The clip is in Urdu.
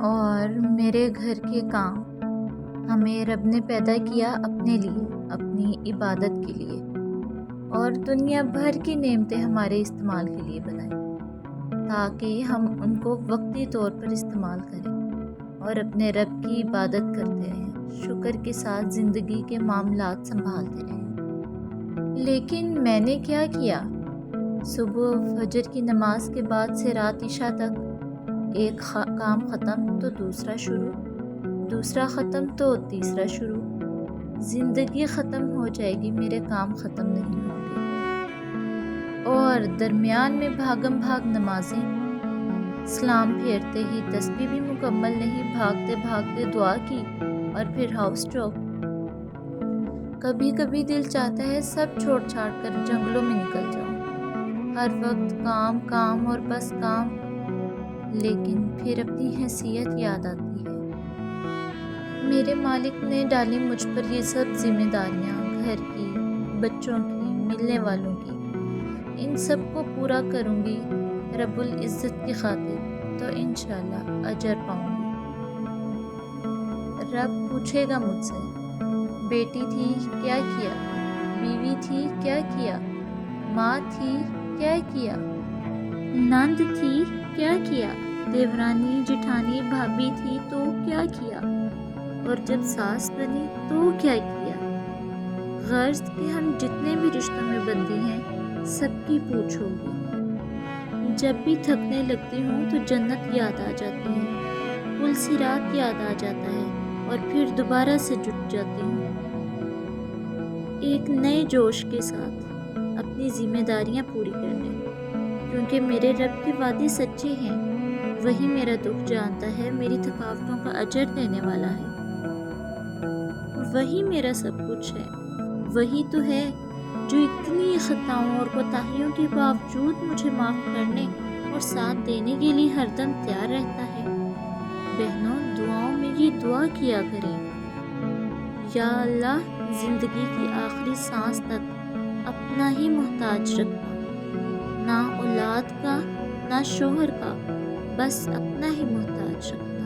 اور میرے گھر کے کام ہمیں رب نے پیدا کیا اپنے لیے، اپنی عبادت کے لیے، اور دنیا بھر کی نعمتیں ہمارے استعمال کے لیے بنائی تاکہ ہم ان کو وقتی طور پر استعمال کریں اور اپنے رب کی عبادت کرتے رہیں، شکر کے ساتھ زندگی کے معاملات سنبھالتے رہیں۔ لیکن میں نے کیا کیا؟ صبح فجر کی نماز کے بعد سے رات عشاء تک ایک کام ختم تو دوسرا شروع، دوسرا ختم تو تیسرا شروع۔ زندگی ختم ہو جائے گی، میرے کام ختم نہیں ہوں گے۔ اور درمیان میں بھاگم بھاگ نمازیں، سلام پھیرتے ہی تسبیح بھی مکمل نہیں، بھاگتے بھاگتے دعا کی اور پھر ہاؤس ٹاپ۔ کبھی کبھی دل چاہتا ہے سب چھوڑ چھاڑ کر جنگلوں میں نکل جاؤں، ہر وقت کام کام اور بس کام، لیکن پھر اپنی حیثیت یاد آتی ہے۔ میرے مالک نے ڈالی مجھ پر یہ سب ذمہ داریاں، گھر کی، بچوں کی، ملنے والوں کی، ان سب کو پورا کروں گی رب العزت کی خاطر تو انشاءاللہ اجر پاؤں گی۔ رب پوچھے گا مجھ سے، بیٹی تھی کیا کیا، بیوی تھی کیا کیا، ماں تھی کیا کیا، نند تھی کیا کیا، دیورانی جٹھانی بھابھی تھی تو کیا کیا، اور جب ساس بنی تو کیا کیا۔ غرض کہ ہم جتنے بھی رشتوں میں بندی ہیں سب کی پوچھ ہوگی۔ جب بھی تھکنے لگتی ہوں تو جنت یاد آ جاتی ہے، پل صراط یاد آ جاتا ہے اور پھر دوبارہ سے جٹ جاتی ہوں، ایک نئے جوش کے ساتھ اپنی ذمہ داریاں پوری کرنے، کیونکہ میرے رب کے وعدے سچے ہیں، وہی میرا دکھ جانتا ہے، میری تھکاوٹوں کا اجر دینے والا ہے، وہی میرا سب کچھ ہے، وہی تو ہے جو اتنی خطاؤں اور کوتاہیوں کے باوجود مجھے معاف کرنے اور ساتھ دینے کے لیے ہر دم تیار رہتا ہے۔ بہنوں، دعاؤں میں یہ دعا کیا کریں، یا اللہ زندگی کی آخری سانس تک اپنا ہی محتاج رکھنا، نہ اولاد کا نہ شوہر کا، بس اپنا ہی محتاج رکھنا۔